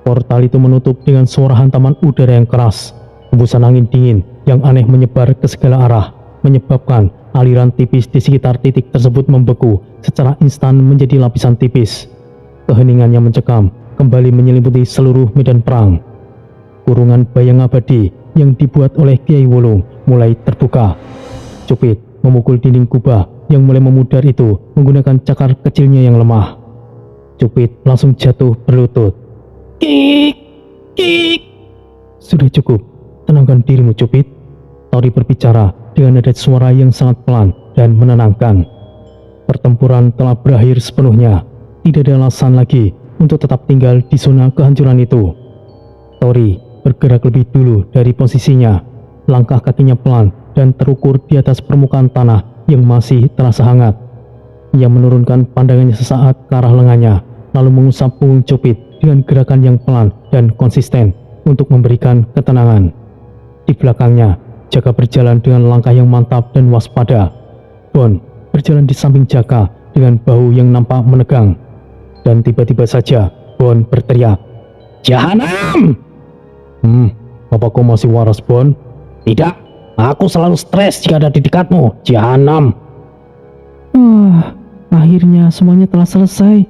Portal itu menutup dengan suara hantaman udara yang keras. Hembusan angin dingin yang aneh menyebar ke segala arah, menyebabkan aliran tipis di sekitar titik tersebut membeku secara instan menjadi lapisan tipis. Keheningannya mencekam, kembali menyelimuti seluruh medan perang. Kurungan bayang abadi yang dibuat oleh Kiai Wulung mulai terbuka. Cupid memukul dinding kubah yang mulai memudar itu menggunakan cakar kecilnya yang lemah. Cupid langsung jatuh berlutut. Kik! Sudah cukup, tenangkan dirimu Cupid. Tori berbicara dengan nada suara yang sangat pelan dan menenangkan. Pertempuran telah berakhir sepenuhnya. Tidak ada alasan lagi untuk tetap tinggal di zona kehancuran itu. Tori bergerak lebih dulu dari posisinya. Langkah kakinya pelan dan terukur di atas permukaan tanah yang masih terasa hangat. Ia menurunkan pandangannya sesaat ke arah lengannya, lalu mengusap punggung Cupid dengan gerakan yang pelan dan konsisten untuk memberikan ketenangan. Di belakangnya, Jaka berjalan dengan langkah yang mantap dan waspada. Bon berjalan di samping Jaka dengan bahu yang nampak menegang. Dan tiba-tiba saja Bon berteriak, Jahanam! Apa kau masih waras, Bon? Tidak, aku selalu stres jika ada di dekatmu, Jahanam. Akhirnya semuanya telah selesai.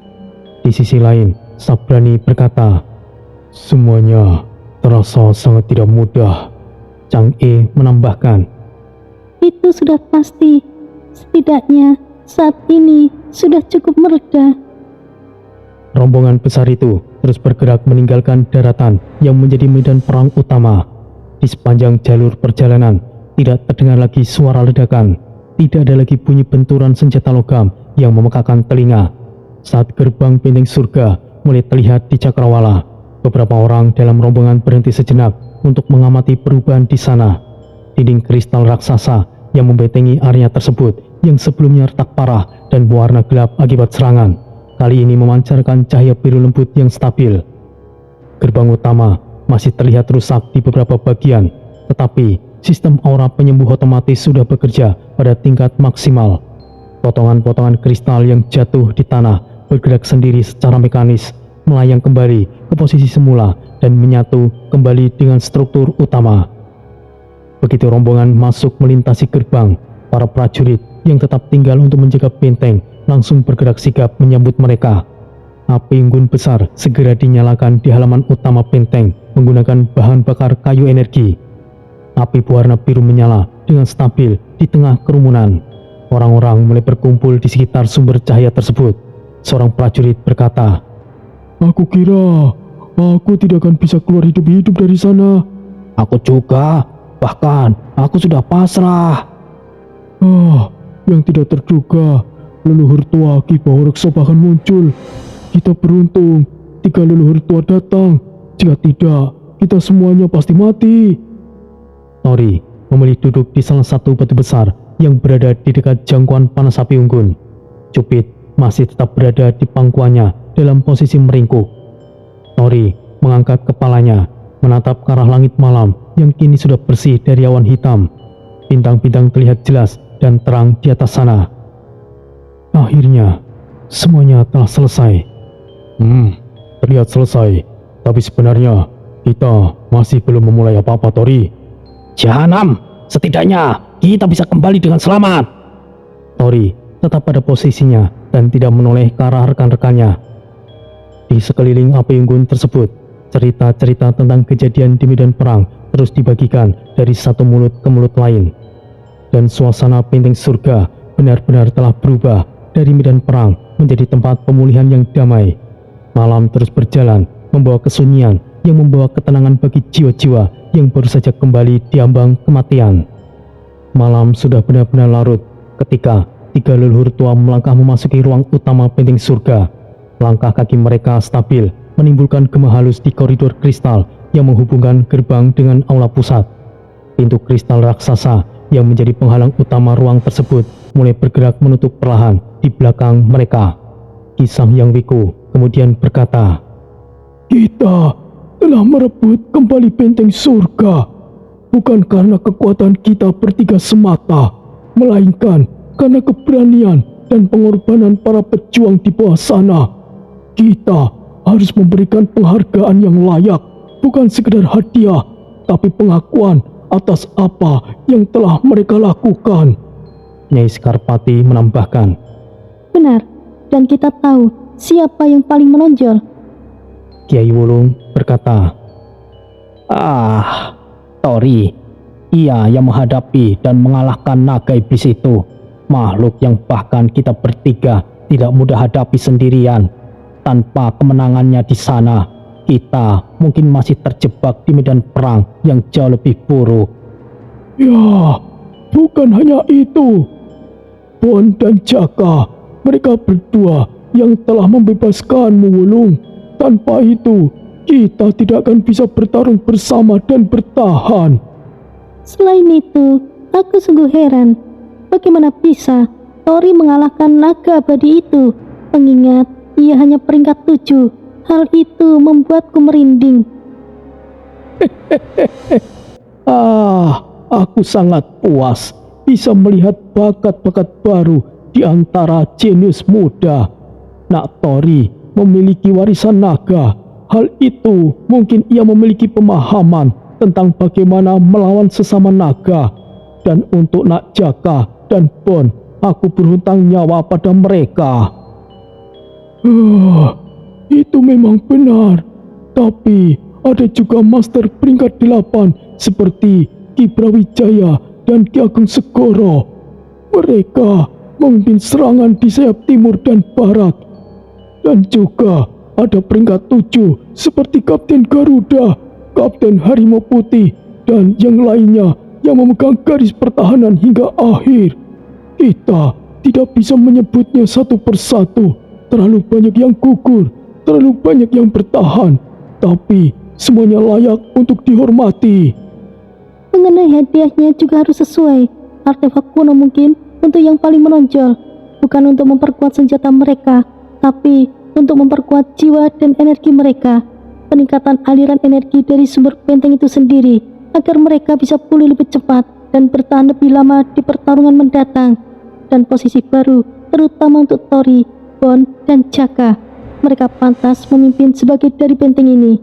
Di sisi lain, Sabrani berkata, semuanya terasa sangat tidak mudah. Chang E menambahkan, Itu sudah pasti. Setidaknya saat ini sudah cukup mereda. rombongan besar itu terus bergerak meninggalkan daratan yang menjadi medan perang utama. Di sepanjang jalur perjalanan, tidak terdengar lagi suara ledakan. Tidak ada lagi bunyi benturan senjata logam yang memekakan telinga. Saat gerbang benteng surga mulai terlihat di Cakrawala, beberapa orang dalam rombongan berhenti sejenak untuk mengamati perubahan di sana. Dinding kristal raksasa yang membentengi area tersebut yang sebelumnya retak parah dan berwarna gelap akibat serangan, kali ini memancarkan cahaya biru lembut yang stabil. Gerbang utama masih terlihat rusak di beberapa bagian, tetapi sistem aura penyembuh otomatis sudah bekerja pada tingkat maksimal. Potongan-potongan kristal yang jatuh di tanah bergerak sendiri secara mekanis, melayang kembali ke posisi semula dan menyatu kembali dengan struktur utama. Begitu rombongan masuk melintasi gerbang, para prajurit yang tetap tinggal untuk menjaga benteng langsung bergerak sigap menyambut mereka. Api unggun besar segera dinyalakan di halaman utama benteng menggunakan bahan bakar kayu energi. Api berwarna biru menyala dengan stabil di tengah kerumunan. Orang-orang mulai berkumpul di sekitar sumber cahaya tersebut. Seorang prajurit berkata, aku kira aku tidak akan bisa keluar hidup-hidup dari sana. Aku juga, bahkan aku sudah pasrah. Yang tidak terduga, leluhur tua Ki Bahorekso bahkan muncul. Kita beruntung, 3 leluhur tua datang. Jika tidak, kita semuanya pasti mati. Tori memilih duduk di salah satu batu besar yang berada di dekat jangkauan panas api unggun. Cupid masih tetap berada di pangkuannya dalam posisi meringkuk. Tori mengangkat kepalanya, menatap ke arah langit malam yang kini sudah bersih dari awan hitam. Bintang-bintang terlihat jelas dan terang di atas sana. Akhirnya, semuanya telah selesai. Terlihat selesai, tapi sebenarnya kita masih belum memulai apa-apa, Tori. Jahanam, setidaknya kita bisa kembali dengan selamat. Tori tetap pada posisinya dan tidak menoleh ke arah rekan-rekannya. Di sekeliling api unggun tersebut, cerita-cerita tentang kejadian di medan perang terus dibagikan dari satu mulut ke mulut lain. Dan suasana benteng surga benar-benar telah berubah dari medan perang menjadi tempat pemulihan yang damai. Malam terus berjalan, membawa kesunyian yang membawa ketenangan bagi jiwa-jiwa yang baru saja kembali diambang kematian. Malam sudah benar-benar larut ketika 3 leluhur tua melangkah memasuki ruang utama benteng surga. Langkah kaki mereka stabil, menimbulkan gema halus di koridor kristal yang menghubungkan gerbang dengan aula pusat. Pintu kristal raksasa yang menjadi penghalang utama ruang tersebut mulai bergerak menutup perlahan di belakang mereka. Ki Samhyang Wiku kemudian berkata, kita telah merebut kembali benteng surga, bukan karena kekuatan kita bertiga semata, melainkan karena keberanian dan pengorbanan para pejuang di bawah sana. Kita harus memberikan penghargaan yang layak, bukan sekedar hadiah, tapi pengakuan atas apa yang telah mereka lakukan. Nyai Skarpati menambahkan, Benar, dan kita tahu siapa yang paling menonjol. Kiai Wulung berkata, Tori, ia yang menghadapi dan mengalahkan naga iblis itu, makhluk yang bahkan kita bertiga tidak mudah hadapi sendirian. Tanpa kemenangannya di sana, kita mungkin masih terjebak di medan perang yang jauh lebih buruk. Ya, bukan hanya itu. Bon dan Jaka, mereka berdua yang telah membebaskanmu, Wulung. Tanpa itu, kita tidak akan bisa bertarung bersama dan bertahan. Selain itu, aku sungguh heran. Bagaimana bisa Tori mengalahkan naga abadi itu? Mengingat ia hanya peringkat 7. Hal itu membuatku merinding. Aku sangat puas bisa melihat bakat-bakat baru di antara jenius muda. Nak Tori memiliki warisan naga. Hal itu mungkin ia memiliki pemahaman tentang bagaimana melawan sesama naga. Dan untuk Nak Jaka dan Bon, aku berhutang nyawa pada mereka. Itu memang benar. Tapi ada juga master peringkat 8 seperti Ki Brawijaya dan Ki Ageng Segoro. Mereka memimpin serangan di sayap timur dan barat. Dan juga ada peringkat 7 seperti Kapten Garuda, Kapten Harimau Putih, dan yang lainnya yang memegang garis pertahanan hingga akhir. Kita tidak bisa menyebutnya satu persatu. Terlalu banyak yang gugur, terlalu banyak yang bertahan. Tapi semuanya layak untuk dihormati. Mengenai hadiahnya juga harus sesuai. Artefak kuno mungkin untuk yang paling menonjol. Bukan untuk memperkuat senjata mereka, tapi untuk memperkuat jiwa dan energi mereka. Peningkatan aliran energi dari sumber benteng itu sendiri, agar mereka bisa pulih lebih cepat dan bertahan lebih lama di pertarungan mendatang. Dan posisi baru, terutama untuk Tori, Bon, dan Jaka. Mereka pantas memimpin sebagai dari benteng ini.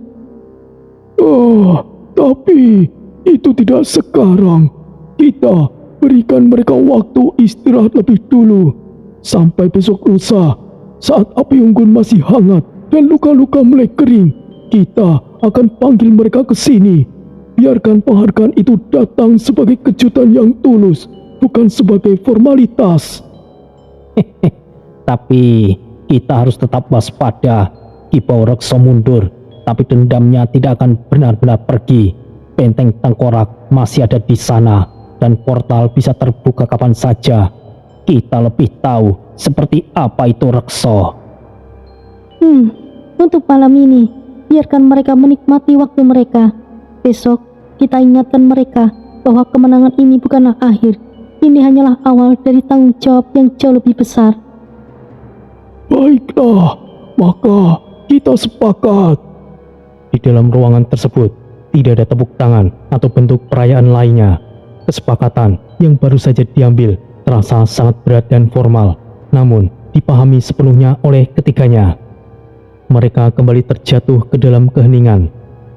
Tapi itu tidak sekarang. Kita berikan mereka waktu istirahat lebih dulu. Sampai besok lusa, saat api unggun masih hangat dan luka-luka mulai kering, kita akan panggil mereka ke sini. Biarkan penghargaan itu datang sebagai kejutan yang tulus, bukan sebagai formalitas. Tapi kita harus tetap waspada. Ki Baurekso mundur, tapi dendamnya tidak akan benar-benar pergi. Benteng Tengkorak masih ada di sana, dan portal bisa terbuka kapan saja. Kita lebih tahu seperti apa itu Rekso. Untuk malam ini, biarkan mereka menikmati waktu mereka. Besok, kita ingatkan mereka bahwa kemenangan ini bukanlah akhir. Ini hanyalah awal dari tanggung jawab yang jauh lebih besar. Baiklah, maka kita sepakat. Di dalam ruangan tersebut, tidak ada tepuk tangan atau bentuk perayaan lainnya. Kesepakatan yang baru saja diambil terasa sangat berat dan formal, namun dipahami sepenuhnya oleh ketiganya. Mereka kembali terjatuh ke dalam keheningan.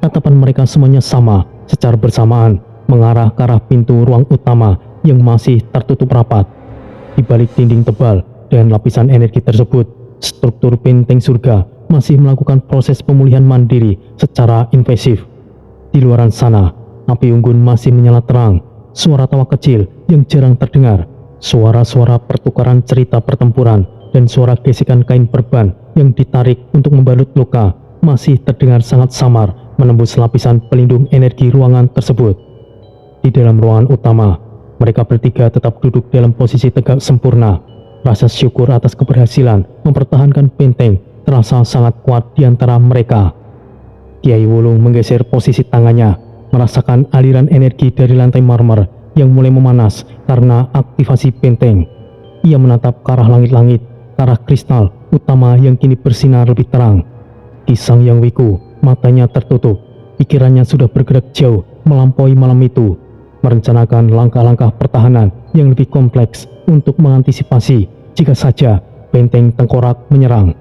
Tatapan mereka semuanya sama, secara bersamaan mengarah ke arah pintu ruang utama yang masih tertutup rapat. Di balik dinding tebal dan lapisan energi tersebut, struktur benteng surga masih melakukan proses pemulihan mandiri secara invasif. Di luaran sana, api unggun masih menyala terang. Suara tawa kecil yang jarang terdengar, suara-suara pertukaran cerita pertempuran, dan suara gesekan kain perban yang ditarik untuk membalut luka masih terdengar sangat samar menembus lapisan pelindung energi ruangan tersebut. Di dalam ruangan utama, mereka bertiga tetap duduk dalam posisi tegak sempurna. Rasa syukur atas keberhasilan mempertahankan benteng terasa sangat kuat di antara mereka. Kiai Wulung menggeser posisi tangannya, merasakan aliran energi dari lantai marmer yang mulai memanas karena aktivasi benteng. Ia menatap ke arah langit-langit, ke arah kristal utama yang kini bersinar lebih terang. Ki Sang Yang Wiku, matanya tertutup, pikirannya sudah bergerak jauh melampaui malam itu, merencanakan langkah-langkah pertahanan yang lebih kompleks untuk mengantisipasi jika saja benteng Tengkorak menyerang.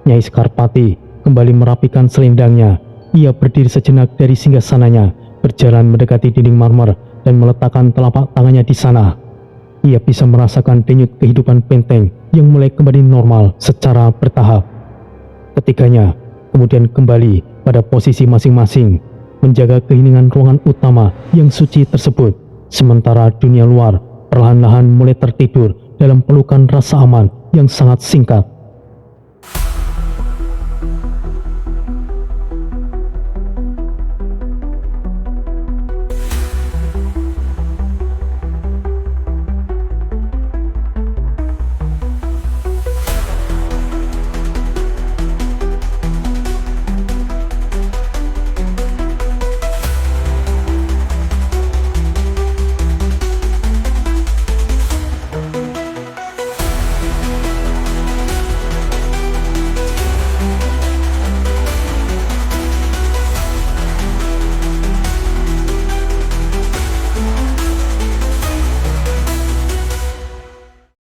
Nyai Skarpati kembali merapikan selendangnya. Ia berdiri sejenak dari singgasananya, berjalan mendekati dinding marmer dan meletakkan telapak tangannya di sana. Ia bisa merasakan denyut kehidupan benteng yang mulai kembali normal secara bertahap. Ketiganya kemudian kembali pada posisi masing-masing, menjaga keheningan ruangan utama yang suci tersebut, sementara dunia luar perlahan-lahan mulai tertidur dalam pelukan rasa aman yang sangat singkat.